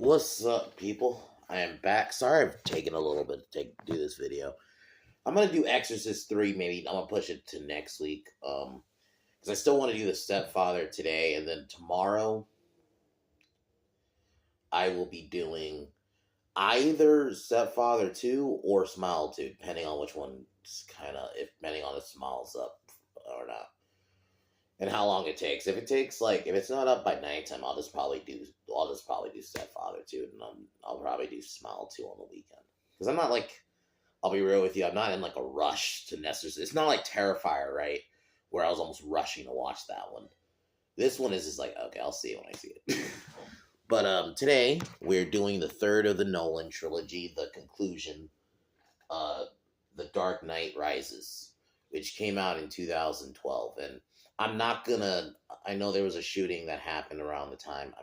What's up, people? I am back. Sorry I've taken a little bit to do this video. I'm gonna do Exorcist 3, maybe I'm gonna push it to next week. Because I still want to do The Stepfather today, and then tomorrow I will be doing either Stepfather 2 or Smile 2, depending on which one's depending on if Smile's up or not. And how long it takes. If it's not up by nighttime, I'll just probably do Stepfather 2, and I'll probably do Smile 2 on the weekend. Because I'm not I'll be real with you, I'm not in a rush to necessarily. It's not like Terrifier, right? Where I was almost rushing to watch that one. This one is just okay, I'll see it when I see it. But today we're doing the third of the Nolan trilogy, the conclusion, The Dark Knight Rises, which came out in 2012, and I know there was a shooting that happened around the time.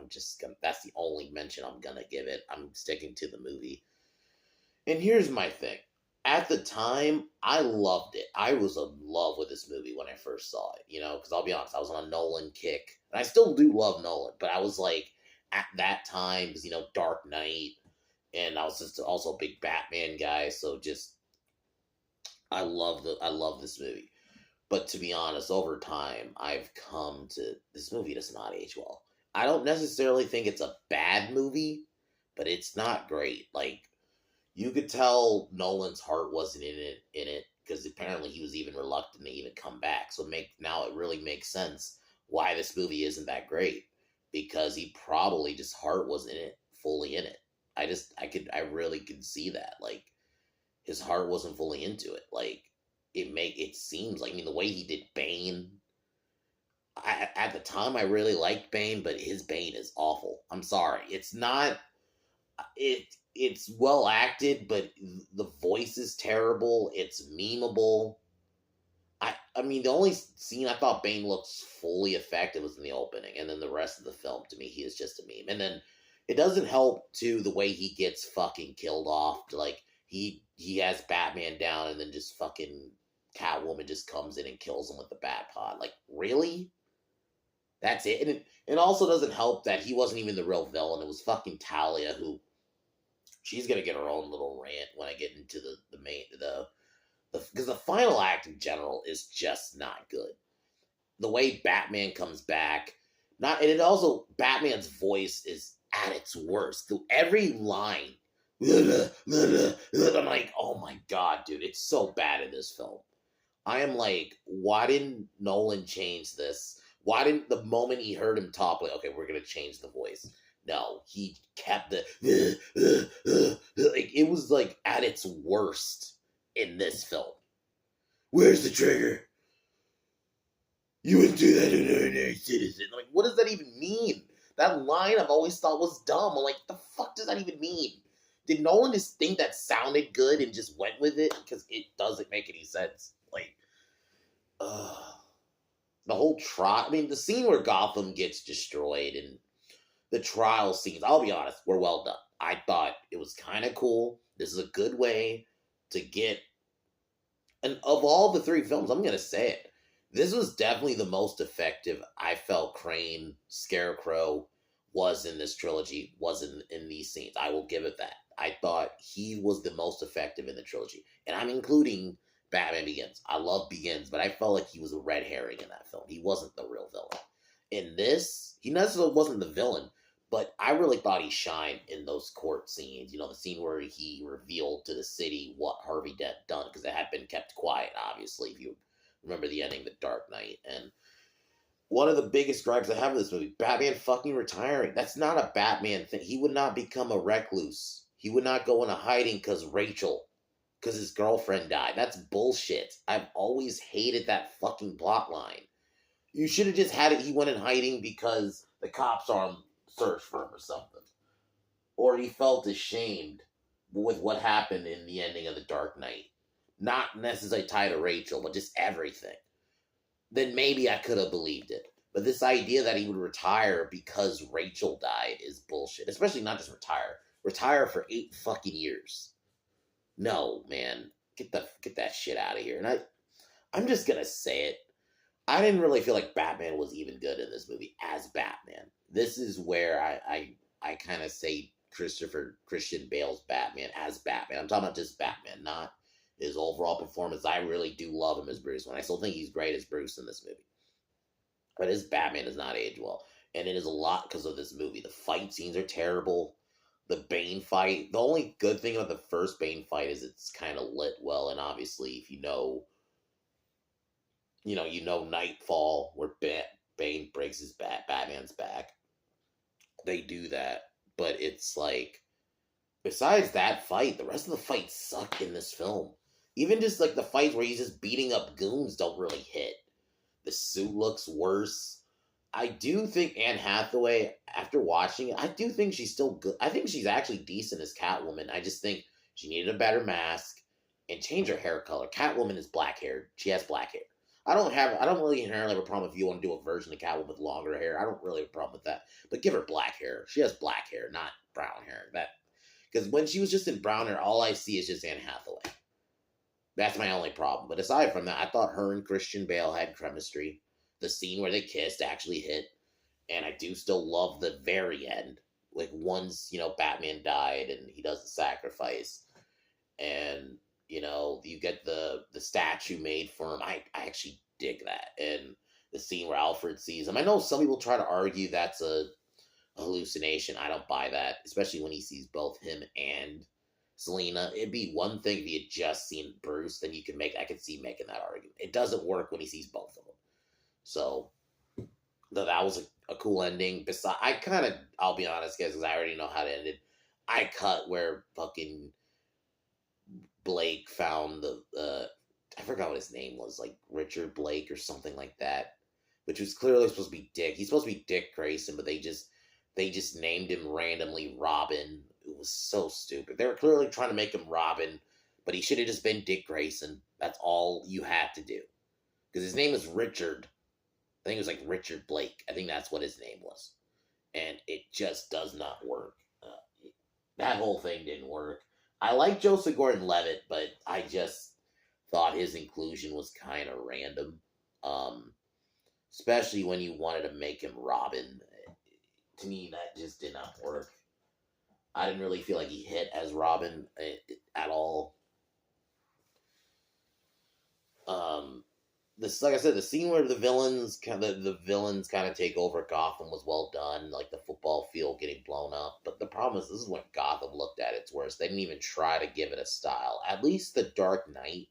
That's the only mention I'm gonna give it. I'm sticking to the movie. And here's my thing. At the time, I loved it. I was in love with this movie when I first saw it, because I'll be honest, I was on a Nolan kick. And I still do love Nolan, but I was at that time, because, Dark Knight, and I was just also a big Batman guy, so I love this movie. But to be honest, over time, I've come to, this movie does not age well. I don't necessarily think it's a bad movie, but it's not great. You could tell Nolan's heart wasn't in it, because apparently he was even reluctant to even come back. So now it really makes sense why this movie isn't that great, because he probably just heart wasn't fully in it. I really could see that. His heart wasn't fully into it. It seems the way he did Bane. At the time, I really liked Bane, but his Bane is awful. I'm sorry. It's not. It's well acted, but the voice is terrible. It's memeable. The only scene I thought Bane looks fully effective was in the opening, and then the rest of the film, to me, he is just a meme. And then it doesn't help to the way he gets fucking killed off. He has Batman down, and then just fucking Catwoman just comes in and kills him with the bat pod. Really? That's it? And it also doesn't help that he wasn't even the real villain. It was fucking Talia, who, she's gonna get her own little rant when I get into because the final act in general is just not good. The way Batman comes back, and it also, Batman's voice is at its worst. Through every line, I'm oh my god, dude, it's so bad in this film. I am why didn't Nolan change this? Why didn't, the moment he heard him talk, okay, we're gonna change the voice? No, he kept it was at its worst in this film. Where's the trigger? You wouldn't do that to an ordinary citizen. What does that even mean? That line I've always thought was dumb. I'm the fuck does that even mean? Did Nolan just think that sounded good and just went with it? Because it doesn't make any sense. The whole trial. The scene where Gotham gets destroyed and the trial scenes, I'll be honest, were well done. I thought it was kind of cool. This is a good way to get. And of all the three films, I'm going to say it, this was definitely the most effective I felt Crane, Scarecrow was in this trilogy, was in these scenes. I will give it that. I thought he was the most effective in the trilogy. And I'm including Batman Begins. I love Begins, but I felt like he was a red herring in that film. He wasn't the real villain. In this, he necessarily wasn't the villain, but I really thought he shined in those court scenes. The scene where he revealed to the city what Harvey Dent done, because it had been kept quiet, obviously, if you remember the ending of The Dark Knight. And one of the biggest gripes I have with this movie, Batman fucking retiring. That's not a Batman thing. He would not become a recluse. He would not go into hiding because his girlfriend died. That's bullshit. I've always hated that fucking plot line. You should have just had it, he went in hiding because the cops are on search for him or something. Or he felt ashamed with what happened in the ending of The Dark Knight. Not necessarily tied to Rachel, but just everything. Then maybe I could have believed it. But this idea that he would retire because Rachel died is bullshit. Especially not just retire. Retire for 8 fucking years. No, man. Get that shit out of here. And I'm just gonna say it. I didn't really feel like Batman was even good in this movie as Batman. This is where I kind of say Christian Bale's Batman as Batman. I'm talking about just Batman, not his overall performance. I really do love him as Bruce Wayne. I still think he's great as Bruce in this movie. But his Batman does not age well. And it is a lot because of this movie. The fight scenes are terrible. The Bane fight, the only good thing about the first Bane fight is it's kind of lit well. And obviously, if you know Nightfall, where Bane breaks his Batman's back. They do that. But it's like, besides that fight, the rest of the fights suck in this film. Even just like the fights where he's just beating up goons don't really hit. The suit looks worse. I do think Anne Hathaway, after watching it, I do think she's still good. I think she's actually decent as Catwoman. I just think she needed a better mask and change her hair color. Catwoman is black haired. She has black hair. I don't really inherently have a problem if you want to do a version of Catwoman with longer hair. I don't really have a problem with that. But give her black hair. She has black hair, not brown hair. Because when she was just in brown hair, all I see is just Anne Hathaway. That's my only problem. But aside from that, I thought her and Christian Bale had chemistry. The scene where they kissed actually hit. And I do still love the very end. Like, once, Batman died and he does the sacrifice. And, you get the statue made for him. I actually dig that. And the scene where Alfred sees him. I know some people try to argue that's a hallucination. I don't buy that. Especially when he sees both him and Selina. It'd be one thing if he had just seen Bruce, then I could see making that argument. It doesn't work when he sees both of them. So, that was a cool ending. I'll be honest, guys, because I already know how to end it. I cut where fucking Blake found I forgot what his name was, like Richard Blake or something like that, which was clearly supposed to be Dick. He's supposed to be Dick Grayson, but they just named him randomly Robin. It was so stupid. They were clearly trying to make him Robin, but he should have just been Dick Grayson. That's all you had to do. Because his name is Richard. I think it was like Richard Blake. I think that's what his name was. And it just does not work. That whole thing didn't work. I like Joseph Gordon-Levitt, but I just thought his inclusion was kind of random. Especially when you wanted to make him Robin. To me, that just did not work. I didn't really feel like he hit as Robin at all. Like I said, the scene where the villains kind of take over Gotham was well done, like the football field getting blown up. But the problem is, this is when Gotham looked at its worst. They didn't even try to give it a style. At least the Dark Knight,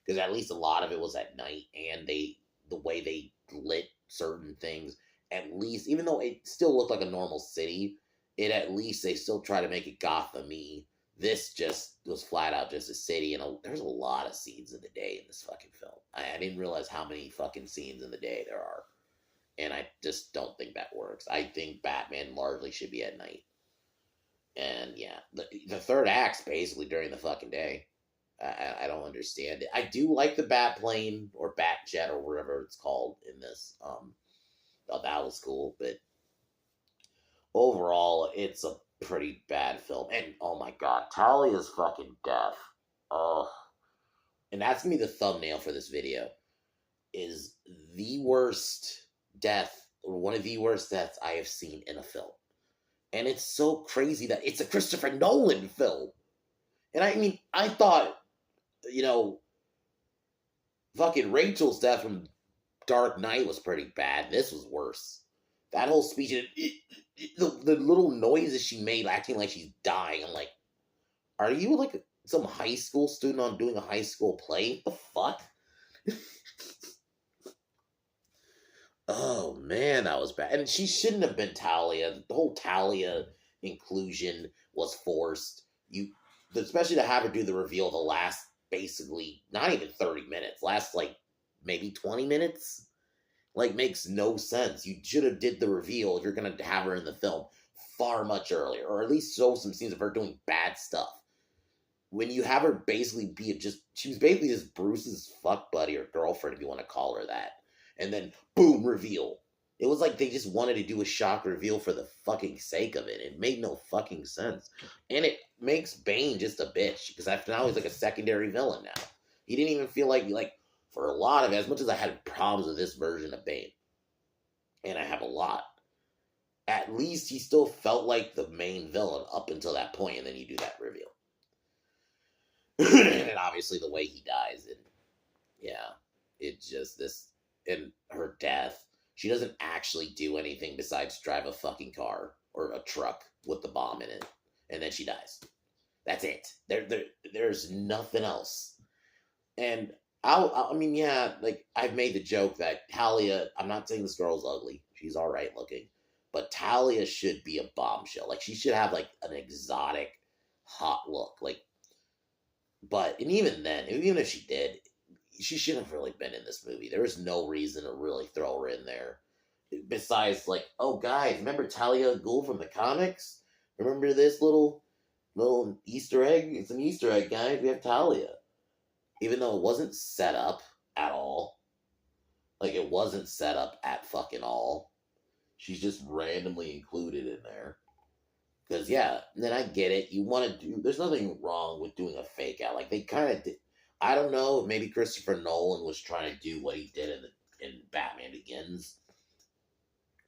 because at least a lot of it was at night, and the way they lit certain things, at least, even though it still looked like a normal city, at least they still try to make it Gotham-y. This just was flat out just a city, and there's a lot of scenes in the day in this fucking film. I didn't realize how many fucking scenes in the day there are, and I just don't think that works. I think Batman largely should be at night, and yeah, the third act's basically during the fucking day. I don't understand it. I do like the Batplane or Batjet or whatever it's called in this. Thought that was cool, but overall, it's a pretty bad film. And oh my god, Talia's fucking death. Oh. And that's gonna be the thumbnail for this video. Is the worst death, or one of the worst deaths I have seen in a film. And it's so crazy that it's a Christopher Nolan film. And I mean, I thought, fucking Rachel's death from Dark Knight was pretty bad. This was worse. That whole speech, the little noises she made acting like she's dying. I'm like, are you like some high school student on doing a high school play? What the fuck? Oh man, that was bad. And she shouldn't have been Talia. The whole Talia inclusion was forced. Especially to have her do the reveal the last, basically, not even 30 minutes. Last, like, maybe 20 minutes? Like, makes no sense. You should have did the reveal if you're going to have her in the film far much earlier. Or at least show some scenes of her doing bad stuff. When you have her basically she was basically just Bruce's fuck buddy or girlfriend, if you want to call her that. And then, boom, reveal. It was like they just wanted to do a shock reveal for the fucking sake of it. It made no fucking sense. And it makes Bane just a bitch. Because now he's like a secondary villain now. He didn't even feel like, for a lot of it, as much as I had problems with this version of Bane, and I have a lot, at least he still felt like the main villain up until that point, and then you do that reveal. And obviously the way he dies, and yeah, it's just this, and her death. She doesn't actually do anything besides drive a fucking car or a truck with the bomb in it, and then she dies. That's it. There's nothing else. And I mean, yeah, like I've made the joke that Talia. I'm not saying this girl's ugly. She's all right looking, but Talia should be a bombshell. Like she should have like an exotic, hot look. Like, but and even then, even if she did, she shouldn't have really been in this movie. There was no reason to really throw her in there. Besides, like, oh guys, remember Talia al Ghul from the comics? Remember this little Easter egg? It's an Easter egg, guys. We have Talia. Even though it wasn't set up at all. Like, it wasn't set up at fucking all. She's just randomly included in there. Because, yeah, then I get it. You want to do... There's nothing wrong with doing a fake out. Like, they kind of did... I don't know. Maybe Christopher Nolan was trying to do what he did in Batman Begins.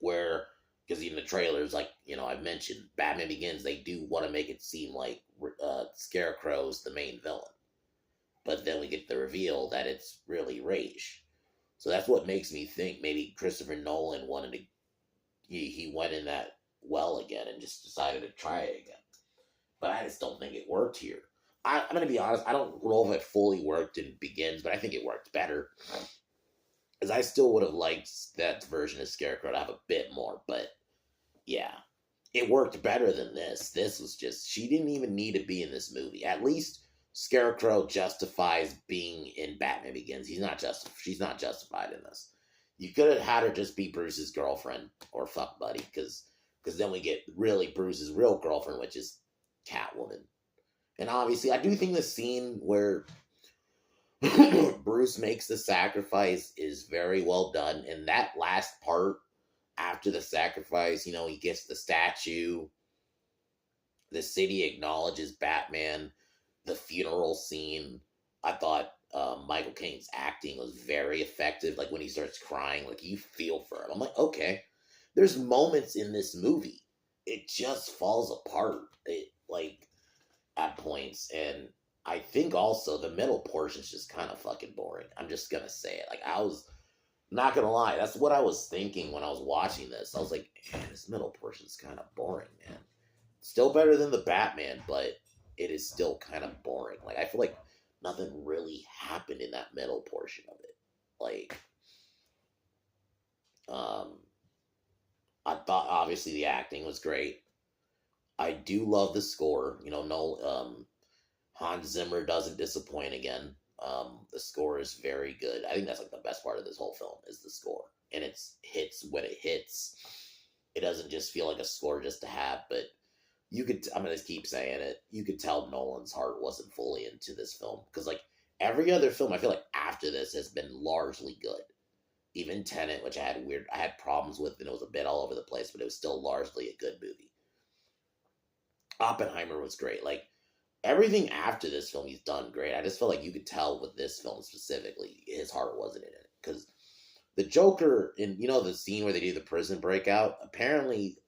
Where... Because in the trailers, like, you know, I mentioned, Batman Begins, they do want to make it seem like Scarecrow's the main villain. But then we get the reveal that it's really Rage. So that's what makes me think maybe Christopher Nolan wanted to... He went in that well again and just decided to try it again. But I just don't think it worked here. I'm going to be honest, I don't know if it fully worked in Begins, but I think it worked better. Because I still would have liked that version of Scarecrow to have a bit more, but yeah. It worked better than this. This was just... She didn't even need to be in this movie. At least... Scarecrow justifies being in Batman Begins. She's not justified in this. You could have had her just be Bruce's girlfriend or fuck buddy, because then we get really Bruce's real girlfriend, which is Catwoman. And obviously, I do think the scene where Bruce makes the sacrifice is very well done. And that last part after the sacrifice, you know, he gets the statue. The city acknowledges Batman. The funeral scene, I thought Michael Caine's acting was very effective. Like when he starts crying, like you feel for him. I'm like, okay. There's moments in this movie, it just falls apart. It like at points, and I think also the middle portion's just kind of fucking boring. I'm just gonna say it. Like I was not gonna lie, that's what I was thinking when I was watching this. I was like, man, this middle portion's kind of boring, man. Still better than the Batman, but it is still kind of boring. Like, I feel like nothing really happened in that middle portion of it. Like, I thought, obviously, the acting was great. I do love the score. You know, Hans Zimmer doesn't disappoint again. The score is very good. I think that's, like, the best part of this whole film is the score. And it hits when it hits. It doesn't just feel like a score just to have, but you could, I'm going to keep saying it, you could tell Nolan's heart wasn't fully into this film. Because, like, every other film, I feel like after this has been largely good. Even Tenet, which I had problems with, and it was a bit all over the place, but it was still largely a good movie. Oppenheimer was great. Like, everything after this film, he's done great. I just felt like you could tell with this film specifically, his heart wasn't in it. Because the Joker, in, you know, the scene where they do the prison breakout, apparently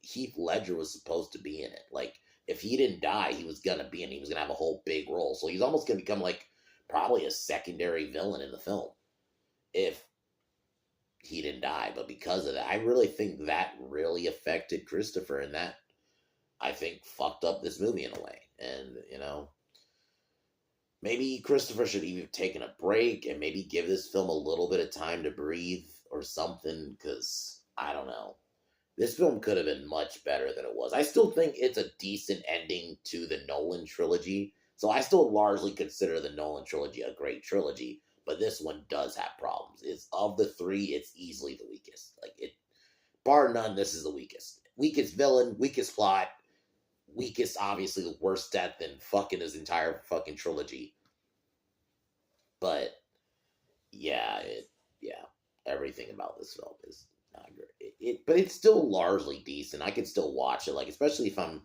Heath Ledger was supposed to be in it. Like, if he didn't die, he was gonna be in it. He was gonna have a whole big role. So he's almost gonna become, like, probably a secondary villain in the film. If he didn't die. But because of that, I really think that really affected Christopher, and that, I think, fucked up this movie in a way. And, you know, maybe Christopher should even have taken a break and maybe give this film a little bit of time to breathe or something, because, I don't know. This film could have been much better than it was. I still think it's a decent ending to the Nolan trilogy. So I still largely consider the Nolan trilogy a great trilogy. But this one does have problems. It's of the three, it's easily the weakest. Like, it, bar none, this is the weakest. Weakest villain, weakest plot, weakest, obviously, the worst death in fucking his entire fucking trilogy. But, yeah, everything about this film is not great. But it's still largely decent. I can still watch it, like, especially if I'm,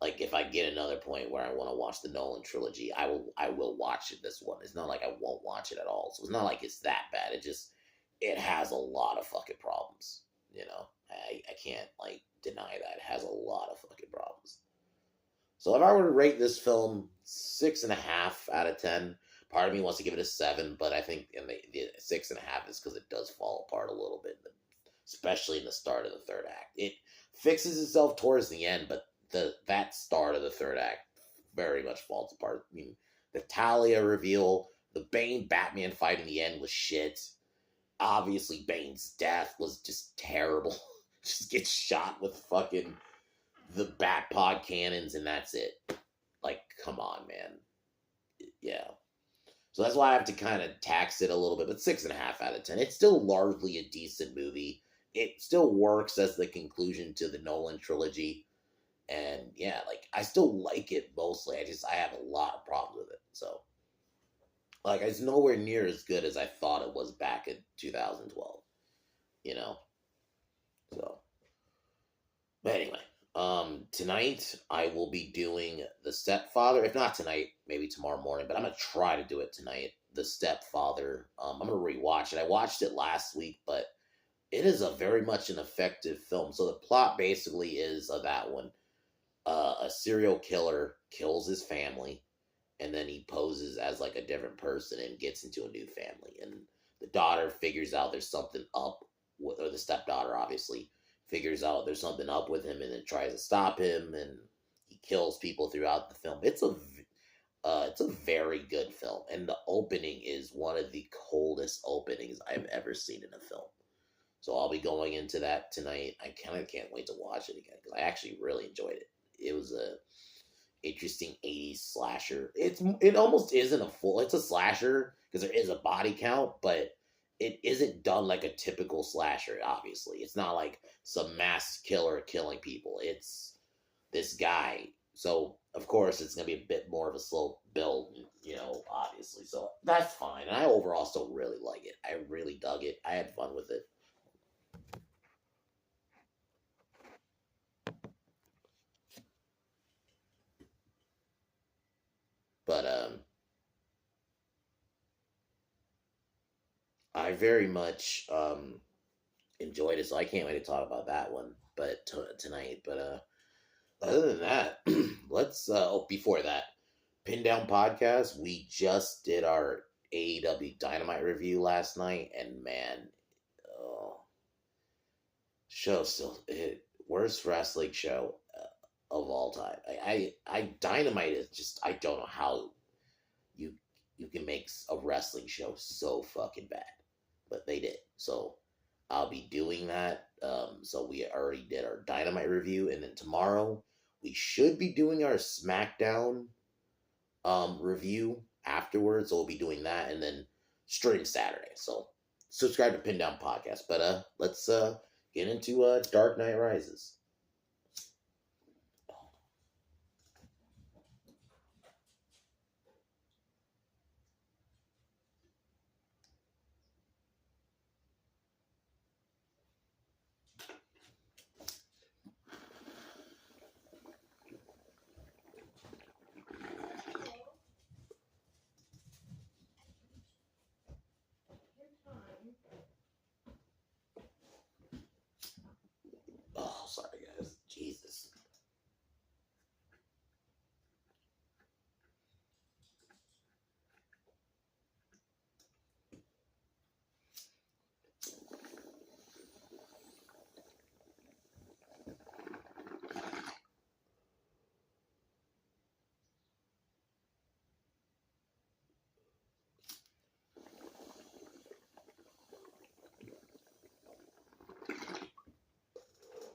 like, if I get another point where I want to watch the Nolan trilogy, I will watch it, this one. It's not like I won't watch it at all. So it's not like it's that bad. It has a lot of fucking problems, you know? I can't, like, deny that. It has a lot of fucking problems. So if I were to rate this film 6.5 out of 10, part of me wants to give it a 7, but I think the 6.5 is because it does fall apart a little bit, especially in the start of the third act. It fixes itself towards the end, but that start of the third act very much falls apart. I mean, the Talia reveal, the Bane Batman fight in the end was shit. Obviously, Bane's death was just terrible. Just gets shot with fucking the bat pod cannons, and that's it. Like, come on, man. Yeah. So that's why I have to kind of tax it a little bit, but 6.5 out of 10. It's still largely a decent movie. It still works as the conclusion to the Nolan trilogy. And yeah, like, I still like it mostly. I have a lot of problems with it. So, like, it's nowhere near as good as I thought it was back in 2012. You know? So, but anyway, tonight I will be doing The Stepfather. If not tonight, maybe tomorrow morning, but I'm gonna try to do it tonight. The Stepfather. I'm gonna rewatch it. I watched it last week, but it is a very much an effective film. So the plot basically is of that one. A serial killer kills his family, and then he poses as like a different person and gets into a new family. And the daughter figures out there's something up with, or the stepdaughter obviously figures out there's something up with him, and then tries to stop him, and he kills people throughout the film. It's a very good film, and the opening is one of the coldest openings I've ever seen in a film. So I'll be going into that tonight. I kind of can't wait to watch it again because I actually really enjoyed it. It was a interesting 80s slasher. It almost isn't it's a slasher because there is a body count, but it isn't done like a typical slasher, obviously. It's not like some mass killer killing people. It's this guy. So, of course, it's going to be a bit more of a slow build, obviously. So, that's fine. And I overall still really like it. I really dug it. I had fun with it. But, I very much enjoyed it, so I can't wait to talk about that one tonight. But other than that, let's before that, Pin Down Podcast, we just did our AEW Dynamite review last night, and man, oh, show still worst wrestling show of all time. I Dynamite is just, I don't know how you can make a wrestling show so fucking bad, but they did. So I'll be doing that. So we already did our Dynamite review, and then tomorrow we should be doing our SmackDown review afterwards. So we'll be doing that, and then stream Saturday. So subscribe to Pin Down Podcast. But let's get into Dark Knight Rises. Oh, sorry guys. Jesus.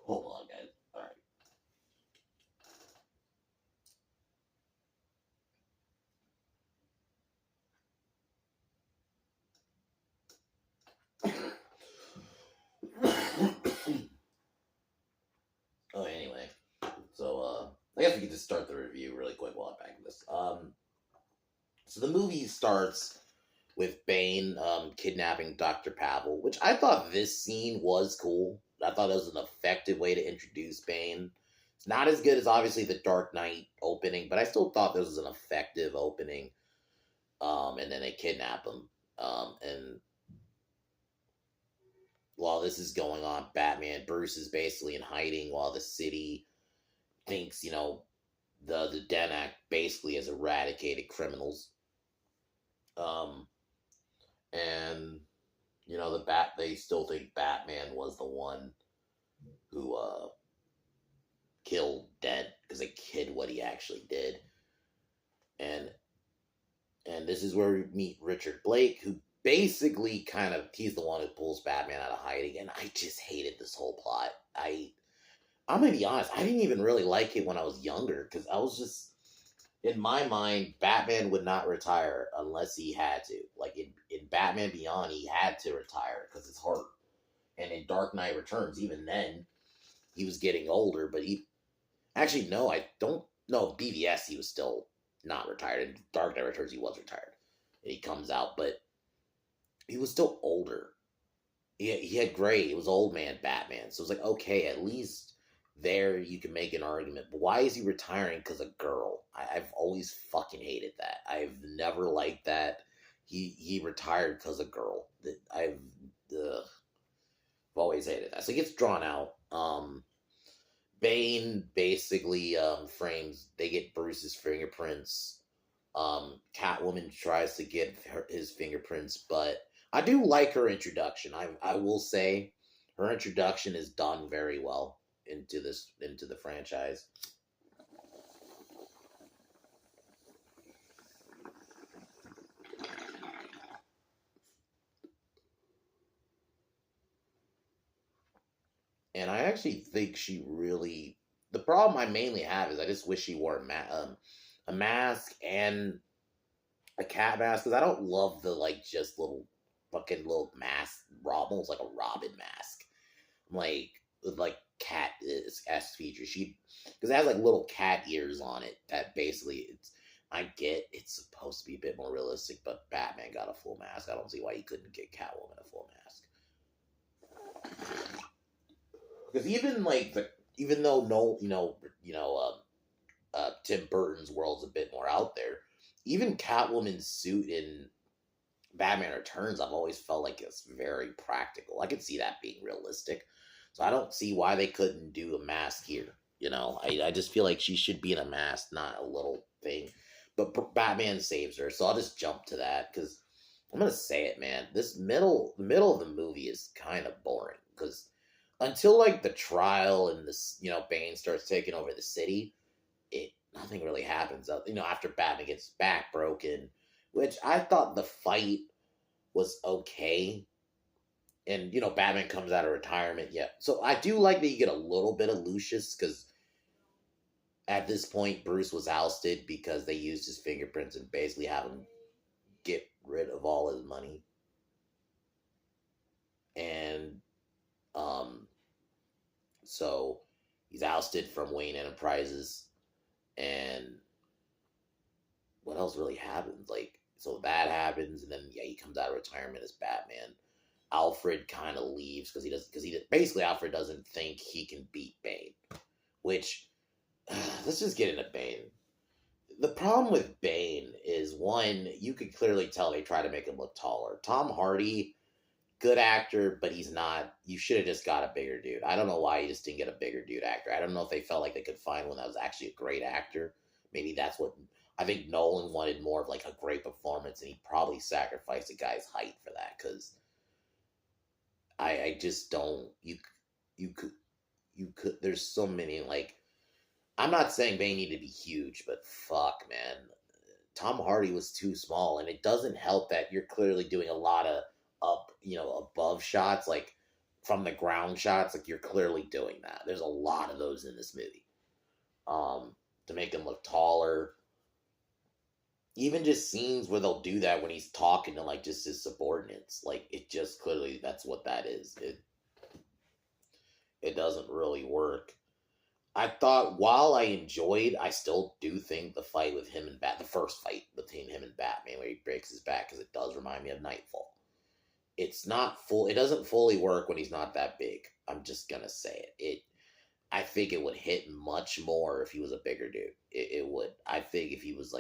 Hold on, guys. All right. Oh, anyway. So, I guess we could just start the review really quick while I'm back in this. So the movie starts with Bane kidnapping Dr. Pavel, which I thought this scene was cool. I thought it was an effective way to introduce Bane. It's not as good as obviously the Dark Knight opening, but I still thought this was an effective opening. And then they kidnap him. And while this is going on, Bruce is basically in hiding while the city thinks, the Den Act basically has eradicated criminals. Um, and they still think Batman was the one who killed Dead because they hid what he actually did. And this is where we meet Richard Blake, who basically he's the one who pulls Batman out of hiding. And I just hated this whole plot. I'm gonna be honest, I didn't even really like it when I was younger because I was just, in my mind, Batman would not retire unless he had to. Like in Batman Beyond, he had to retire because it's hard. And in Dark Knight Returns, even then, he was getting older, but actually, no, I don't know. BVS, he was still not retired. In Dark Knight Returns, he was retired. And he comes out, but he was still older. He had gray. He was old man Batman. So it's like, okay, at least there you can make an argument. But why is he retiring because of girl? I've always fucking hated that. I've never liked that. He retired because of girl. I've always hated that. So it gets drawn out. Bane basically they get Bruce's fingerprints. Catwoman tries to get his fingerprints, but I do like her introduction. I will say her introduction is done very well into the franchise. And I actually think she really. The problem I mainly have is I just wish she wore a mask and a cat mask because I don't love the just fucking little mask, almost like a Robin mask, with cat s features. Because it has little cat ears on it. That basically I get it's supposed to be a bit more realistic, but Batman got a full mask. I don't see why he couldn't get Catwoman a full mask. Because even though Tim Burton's world's a bit more out there, even Catwoman's suit in Batman Returns, I've always felt like it's very practical. I could see that being realistic, so I don't see why they couldn't do a mask here. I just feel like she should be in a mask, not a little thing. But Batman saves her, so I'll just jump to that because I'm gonna say it, man. The middle of the movie is kind of boring because until the trial and this Bane starts taking over the city, nothing really happens. After Batman gets back broken, which I thought the fight was okay, and Batman comes out of retirement. Yeah, so I do like that you get a little bit of Lucius because at this point Bruce was ousted because they used his fingerprints and basically have him get rid of all his money, and so he's ousted from Wayne Enterprises. And what else really happens? So that happens, and then he comes out of retirement as Batman. Alfred kind of leaves because basically Alfred doesn't think he can beat Bane. Which let's just get into Bane. The problem with Bane is, one, you could clearly tell they try to make him look taller. Tom Hardy, good actor, but he's not. You should have just got a bigger dude. I don't know why you just didn't get a bigger dude actor. I don't know if they felt like they could find one that was actually a great actor. Maybe that's what. I think Nolan wanted more of a great performance, and he probably sacrificed the guy's height for that because I just don't. You could. There's so many I'm not saying Bane needed to be huge, but fuck, man, Tom Hardy was too small, and it doesn't help that you're clearly doing a lot of above shots, from the ground shots, you're clearly doing that. There's a lot of those in this movie. To make him look taller. Even just scenes where they'll do that when he's talking to just his subordinates. It just clearly that's what that is. It doesn't really work. I thought while I enjoyed, I still do think the fight with him and the first fight between him and Batman where he breaks his back, because it does remind me of Nightfall. It's not full. It doesn't fully work when he's not that big. I'm just gonna say it. I think it would hit much more if he was a bigger dude. It would. I think if he was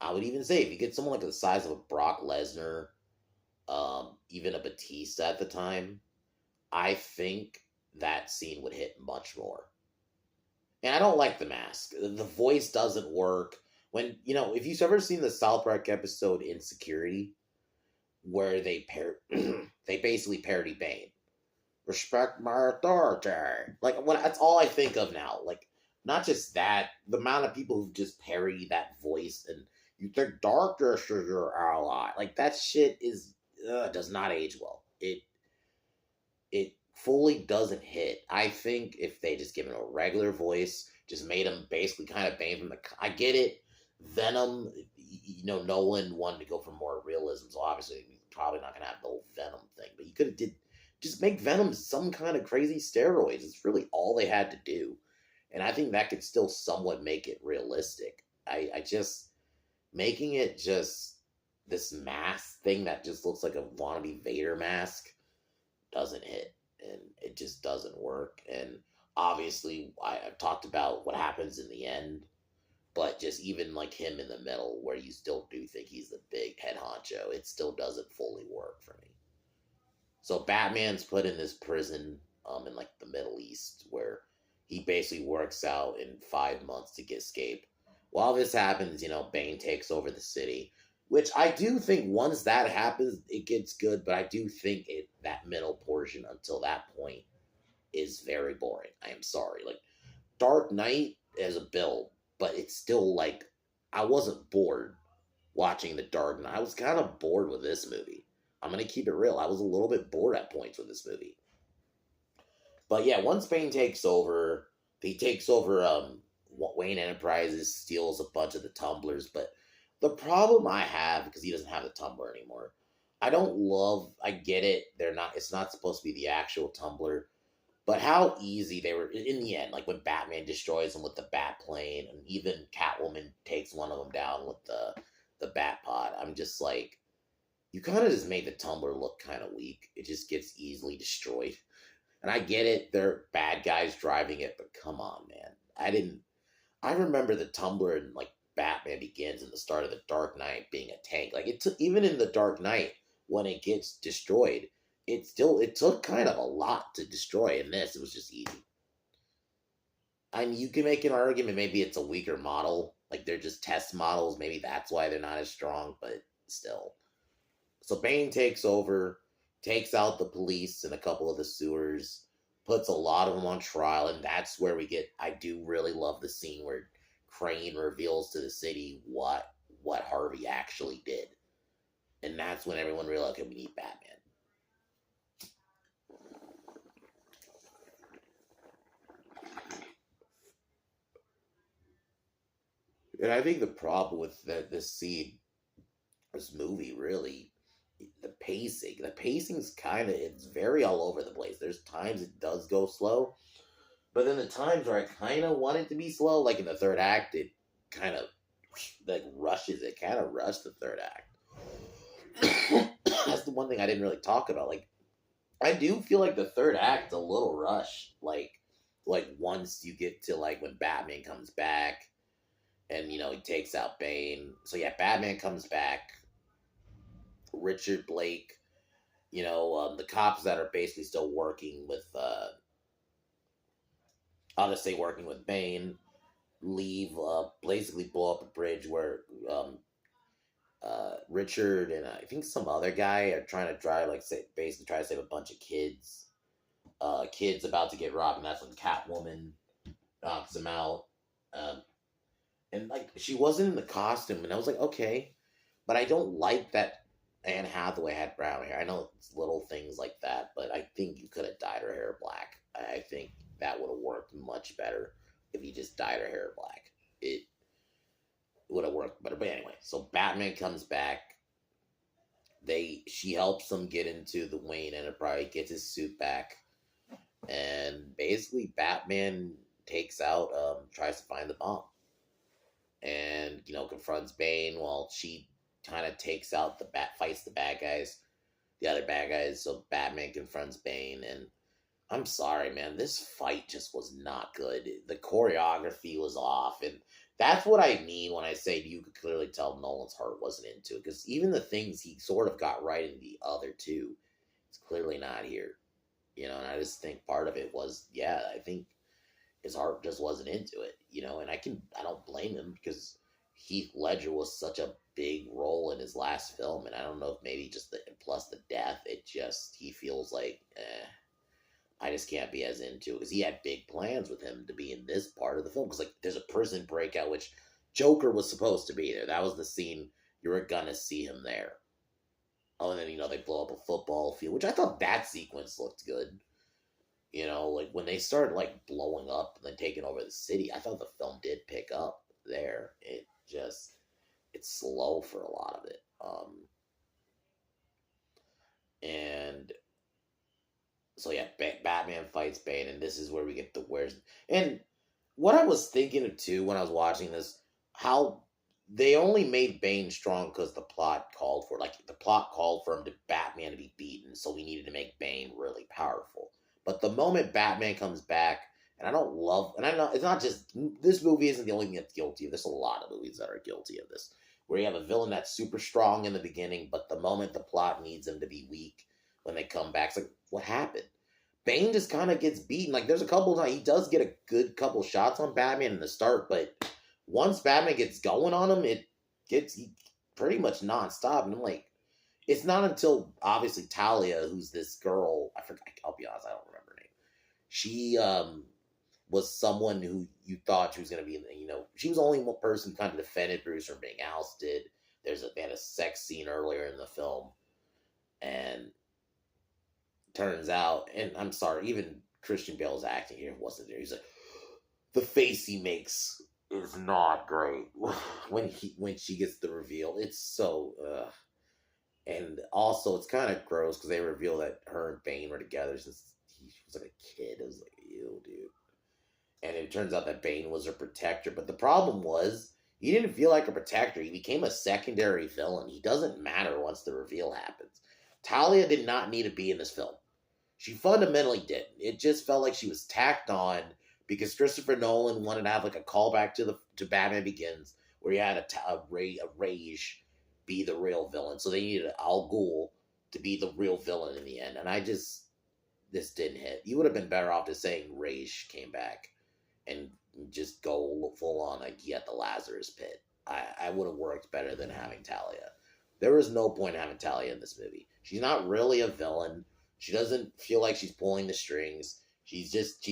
I would even say if you get someone the size of a Brock Lesnar, even a Batista at the time, I think that scene would hit much more. And I don't like the mask. The voice doesn't work. When, if you've ever seen the South Park episode Insecurity, where they basically parody Bane. Respect my authority. Like, that's all I think of now. Like, not just that, the amount of people who just parody that voice and you think darkness is your ally. Like, that shit does not age well. It fully doesn't hit. I think if they just give him a regular voice, just made him basically kind of Bane from the. I get it. Venom, Nolan wanted to go for more realism, so obviously he's probably not gonna have the whole Venom thing. But you could have did just make Venom some kind of crazy steroids. It's really all they had to do, and I think that could still somewhat make it realistic. I just making it just this mask thing that just looks like a wannabe Vader mask doesn't hit, and it just doesn't work. And obviously, I've talked about what happens in the end, but just even like him in the middle, where you still do think he's the big head honcho, it still doesn't fully work for me. So Batman's put in this prison, in like the Middle East, where he basically works out in 5 months to get escape. While this happens, Bane takes over the city, which I do think once that happens, it gets good. But I do think that middle portion until that point is very boring. I am sorry. Like, Dark Knight as a build, but it's still like I wasn't bored watching The Dark Knight. I was kind of bored with this movie. I'm gonna keep it real. I was a little bit bored at points with this movie. But yeah, once Bane takes over, he takes over Wayne Enterprises, steals a bunch of the tumblers. But the problem I have, because he doesn't have the tumbler anymore, I get it. It's not supposed to be the actual tumbler. But how easy they were in the end, like when Batman destroys them with the bat plane, and even Catwoman takes one of them down with the bat pod. I'm just like, you kind of just made the tumbler look kind of weak. It just gets easily destroyed. And I get it, they're bad guys driving it, but come on, man. I remember the tumbler in like Batman Begins and the start of the Dark Knight being a tank. Like it took, even in the Dark Knight, when it gets destroyed, it took kind of a lot to destroy. In this, it was just easy. I mean, you can make an argument maybe it's a weaker model, like they're just test models. Maybe that's why they're not as strong, but still. So Bane takes over, takes out the police and a couple of the sewers, puts a lot of them on trial, and that's where I do really love the scene where Crane reveals to the city what Harvey actually did. And that's when everyone realized, okay, we need Batman. And I think the problem with this scene, this movie, really, the pacing's it's very all over the place. There's times it does go slow, but then the times where I kind of want it to be slow, like in the third act, it kind of like rushes. It kind of rushed the third act. That's the one thing I didn't really talk about. Like, I do feel like the third act's a little rushed. Like once you get to like when Batman comes back, and he takes out Bane. So yeah, Batman comes back. Richard Blake, the cops that are basically still working with, I'll just say working with Bane, leave, basically blow up a bridge where Richard and I think some other guy are trying to drive, basically try to save a bunch of kids. Kids about to get robbed, and that's when Catwoman knocks him out. And she wasn't in the costume, and I was like, okay, but I don't like that Anne Hathaway had brown hair. I know it's little things like that, but I think you could have dyed her hair black. I think that would have worked much better if you just dyed her hair black. It would have worked better. But anyway, so Batman comes back. She helps him get into the Wayne Enterprise, gets his suit back, and basically Batman tries to find the bomb, and confronts Bane while she kind of fights the other bad guys. So Batman confronts Bane, and I'm sorry, man, this fight just was not good. The choreography was off, and that's what I mean when I say you could clearly tell Nolan's heart wasn't into it, because even the things he sort of got right in the other two, it's clearly not here. And I just think part of it was, yeah, I think his heart just wasn't into it. And I don't blame him because Heath Ledger was such a big role in his last film, and I don't know if maybe just plus the death, he feels like, I just can't be as into it because he had big plans with him to be in this part of the film because like there's a prison breakout which Joker was supposed to be there. That was the scene you were gonna see him there. Oh, and then they blow up a football field, which I thought that sequence looked good. Like when they started like blowing up and then taking over the city, I thought the film did pick up there. It's slow for a lot of it. And so yeah, Batman fights Bane, and this is where we get the where's. And what I was thinking of too when I was watching this, how they only made Bane strong because the plot called for, like the plot called for him to Batman to be beaten, so we needed to make Bane really powerful. But the moment Batman comes back, and I don't love, and I know it's not just this movie isn't the only thing that's guilty of this. A lot of movies that are guilty of this, where you have a villain that's super strong in the beginning, but the moment the plot needs him to be weak, when they come back, it's like, what happened? Bane just kind of gets beaten. Like, there's a couple of times he does get a good couple shots on Batman in the start, but once Batman gets going on him, he pretty much nonstop. And I'm like, it's not until obviously Talia, who's this girl, I forgot, I'll be honest, I don't remember her name. She was someone who you thought she was going to be, she was the only one person who kind of defended Bruce from being ousted. They had a sex scene earlier in the film, and turns out, and I'm sorry, even Christian Bale's acting here wasn't there. He's like, the face he makes is not great when she gets the reveal. It's so, and also it's kind of gross because they reveal that her and Bane were together since he was like a kid. It was like, ew, dude. And it turns out that Bane was her protector, but the problem was he didn't feel like a protector. He became a secondary villain. He doesn't matter once the reveal happens. Talia did not need to be in this film. She fundamentally didn't. It just felt like she was tacked on because Christopher Nolan wanted to have like a callback to Batman Begins, where he had a Rage be the real villain. So they needed Al Ghul to be the real villain in the end. And this didn't hit. You would have been better off just saying Rage came back and just go full on like he had the Lazarus Pit. I would have worked better than having Talia. There was no point in having Talia in this movie. She's not really a villain. She doesn't feel like she's pulling the strings. She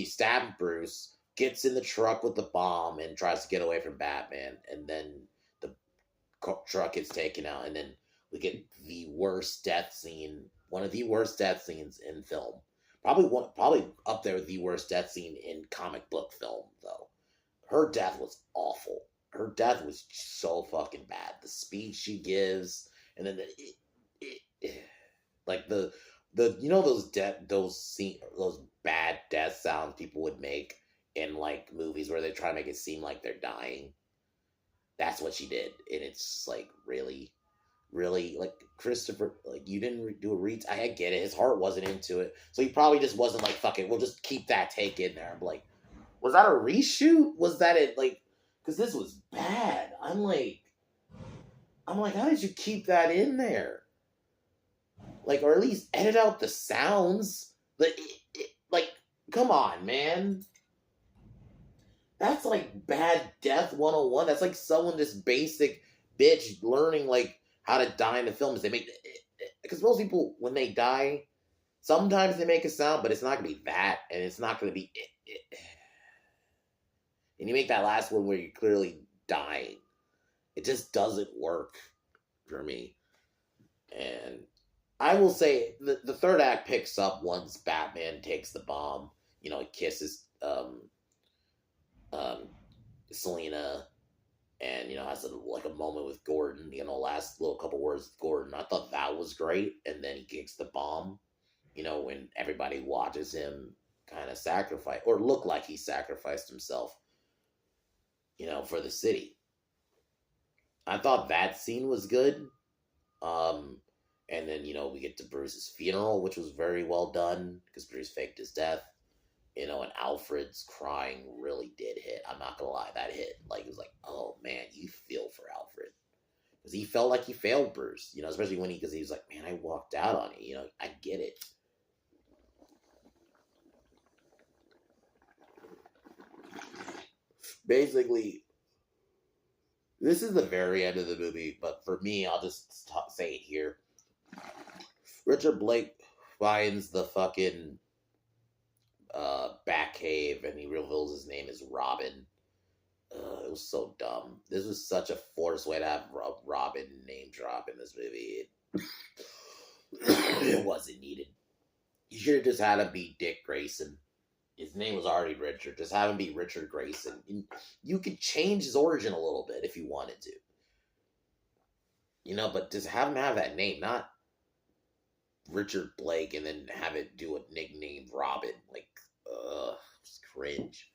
stabbed Bruce, gets in the truck with the bomb, and tries to get away from Batman. And then the truck gets taken out, and then we get the worst death scene, one of the worst death scenes in film. Probably up there with the worst death scene in comic book film, though. Her death was awful. Her death was so fucking bad. The speech she gives, and then those bad death sounds people would make in like movies where they try to make it seem like they're dying. That's what she did, and it's like really, really like Christopher. Like you didn't do a read. I get it. His heart wasn't into it, so he probably just wasn't like, fuck it, we'll just keep that take in there. I'm like, was that a reshoot? Was that it? Like, because this was bad. I'm like, how did you keep that in there? Like, or at least edit out the sounds. Like, come on, man. That's like bad death 101. That's like someone this basic bitch learning like how to die in the films. They make, because most people when they die, sometimes they make a sound, but it's not gonna be that, and it's not gonna be. And you make that last one where you're clearly dying. It just doesn't work for me. And I will say the third act picks up once Batman takes the bomb. He kisses Selena, and has a moment with Gordon. Last little couple words with Gordon. I thought that was great, and then he kicks the bomb. When everybody watches him kind of sacrifice or look like he sacrificed himself. For the city. I thought that scene was good. And then, we get to Bruce's funeral, which was very well done because Bruce faked his death. And Alfred's crying really did hit. I'm not going to lie, that hit. Like, it was like, oh man, you feel for Alfred. Because he felt like he failed Bruce, especially because he was like, man, I walked out on you. I get it. Basically, this is the very end of the movie, but for me, I'll just say it here. Richard Blake finds the fucking Batcave, and he reveals his name is Robin. It was so dumb. This was such a forced way to have Robin name drop in this movie. It wasn't needed. You should have just had him be Dick Grayson. His name was already Richard. Just have him be Richard Grayson. And you could change his origin a little bit if you wanted to. You know, but just have him have that name, not Richard Blake, and then have it do a nickname Robin. Like, it's cringe.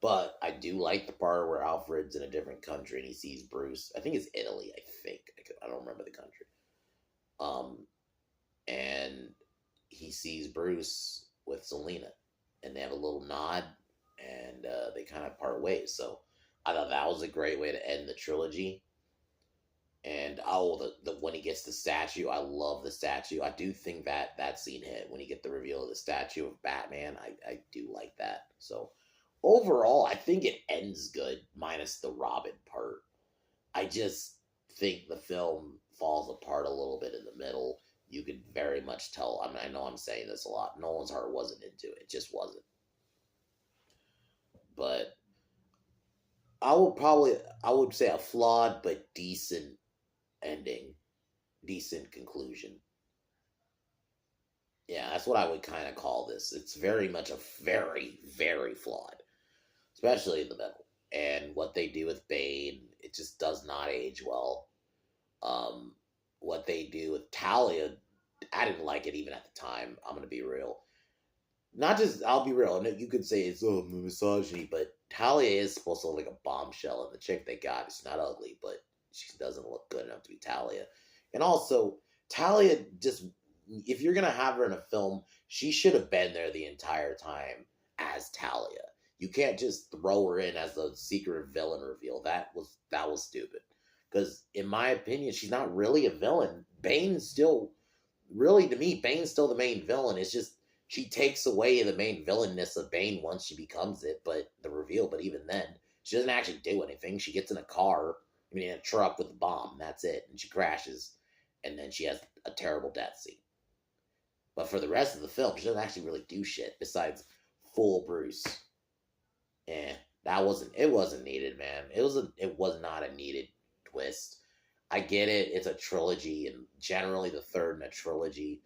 But I do like the part where Alfred's in a different country and he sees Bruce. I think it's Italy, I don't remember the country. And he sees Bruce with Selena. And they have a little nod, and they kind of part ways. So I thought that was a great way to end the trilogy. And the when he gets the statue, I love the statue. I do think that scene hit when you get the reveal of the statue of Batman. I do like that. So overall, I think it ends good, minus the Robin part. I just think the film falls apart a little bit in the middle. You could very much tell. I mean, I know I'm saying this a lot. Nolan's heart wasn't into it. It just wasn't. But I would say a flawed but decent ending, decent conclusion. Yeah, that's what I would kind of call this. It's very much a very, very flawed, especially in the middle. And what they do with Bane, it just does not age well. What they do with Talia, I didn't like it even at the time. I'm gonna be real. I'll be real. You could say it's misogyny, but Talia is supposed to look like a bombshell, and the chick they got is not ugly, but she doesn't look good enough to be Talia. And also, Talia just, if you're gonna have her in a film, she should have been there the entire time as Talia. You can't just throw her in as the secret villain reveal. That was stupid. Because in my opinion, she's not really a villain. Bane's still, really to me, Bane's still the main villain. It's just she takes away the main villainness of Bane once she becomes it, but even then, she doesn't actually do anything. She gets in a truck with a bomb, and that's it. And she crashes, and then she has a terrible death scene. But for the rest of the film, she doesn't actually really do shit besides fool Bruce. It wasn't needed, man. It was not a needed twist. I get it. It's a trilogy, and generally the third in a trilogy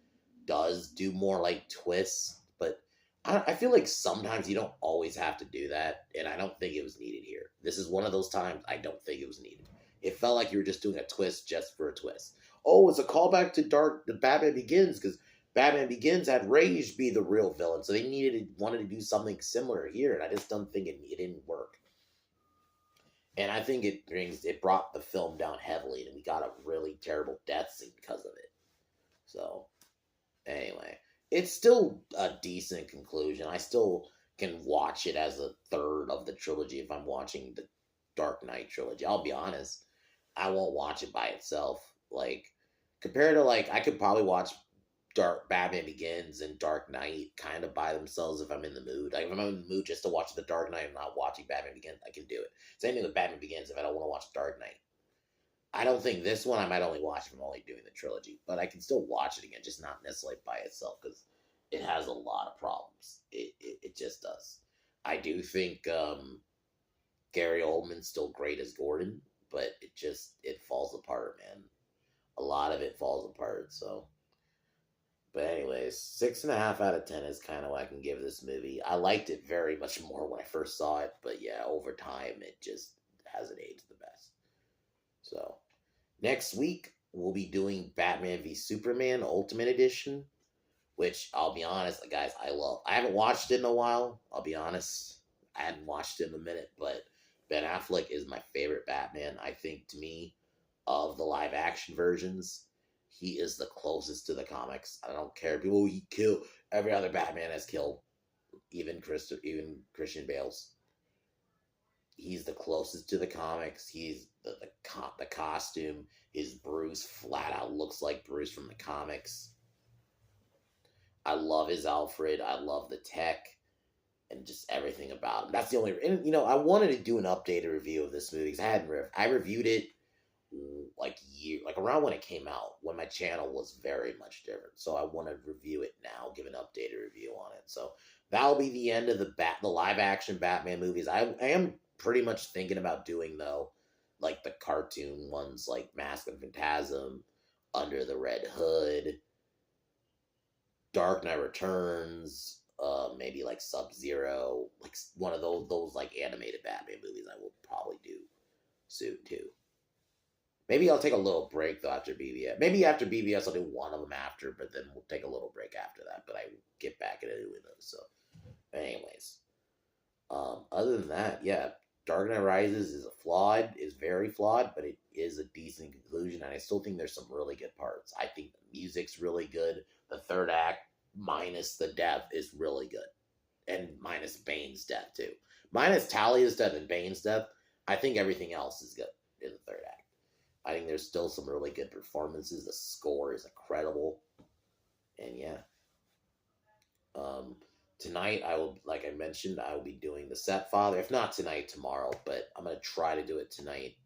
does do more like twists, but I feel like sometimes you don't always have to do that, and I don't think it was needed here. This is one of those times I don't think it was needed. It felt like you were just doing a twist just for a twist. Oh, it's a callback to the Batman Begins, because Batman Begins had Rage be the real villain, so they wanted to do something similar here, and I just don't think it didn't work. And I think it brought the film down heavily, and we got a really terrible death scene because of it. So, anyway, it's still a decent conclusion. I still can watch it as a third of the trilogy if I'm watching the Dark Knight trilogy. I'll be honest, I won't watch it by itself. Like, compared to, I could probably watch Batman Begins and Dark Knight kind of by themselves if I'm in the mood. Like, if I'm in the mood just to watch the Dark Knight and not watching Batman Begins, I can do it. Same thing with Batman Begins if I don't want to watch Dark Knight. I don't think this one I might only watch if I'm only doing the trilogy, but I can still watch it again, just not necessarily by itself, because it has a lot of problems. It just does. I do think Gary Oldman's still great as Gordon, but it falls apart, man. A lot of it falls apart, so. But anyways, 6.5 out of 10 is kind of what I can give this movie. I liked it very much more when I first saw it, but yeah, over time, it just hasn't aged the best. So, next week, we'll be doing Batman v Superman Ultimate Edition, which, I'll be honest, guys, I love. I haven't watched it in a while, I'll be honest. I hadn't watched it in a minute, but Ben Affleck is my favorite Batman. I think, to me, of the live-action versions, he is the closest to the comics. I don't care. People, he killed. Every other Batman has killed. Even Christian Bale's. He's the closest to the comics. He's the costume. His Bruce flat out looks like Bruce from the comics. I love his Alfred. I love the tech. and just everything about him. That's the only. And I wanted to do an updated review of this movie because I reviewed it like around when it came out, when my channel was very much different. So I want to review it now, give an updated review on it. So that'll be the end of the live action Batman movies. I am pretty much thinking about doing though, like the cartoon ones, like Mask of Phantasm, Under the Red Hood, Dark Knight Returns, maybe like Sub-Zero, like one of those like animated Batman movies. I will probably do soon too. Maybe I'll take a little break though after BVS. Maybe after BVS I'll do one of them after, but then we'll take a little break after that. But I will get back into doing those. So, anyways, other than that, yeah, Dark Knight Rises is very flawed, but it is a decent conclusion, and I still think there's some really good parts. I think the music's really good. The third act, minus the death, is really good, and minus Bane's death too. Minus Talia's death and Bane's death, I think everything else is good in the third act. I think there's still some really good performances. The score is incredible. And yeah. Tonight, like I mentioned, I will be doing The Stepfather. If not tonight, tomorrow. But I'm going to try to do it tonight.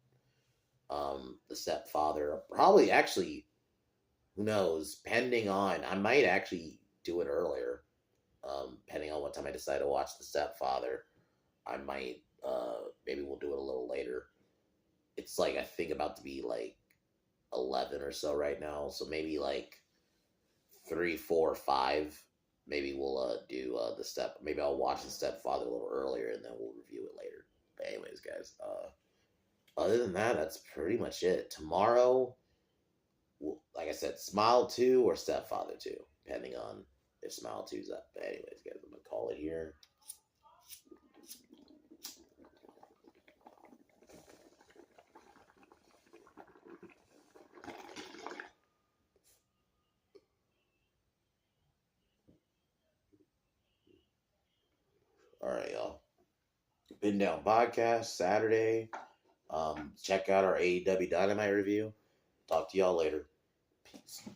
The Stepfather. Probably, actually, who knows? Pending on, I might actually do it earlier. Depending on what time I decide to watch The Stepfather. I might, maybe we'll do it a little later. It's like, I think about to be like 11 or so right now. So maybe like 3, 4, 5. Maybe we'll do maybe I'll watch The Stepfather a little earlier and then we'll review it later. But anyways, guys, other than that, that's pretty much it. Tomorrow, like I said, Smile 2 or Stepfather 2, depending on if Smile 2's up. But anyways, guys, I'm going to call it here. All right, y'all. Been Down Podcast, Saturday. Check out our AEW Dynamite review. Talk to y'all later. Peace.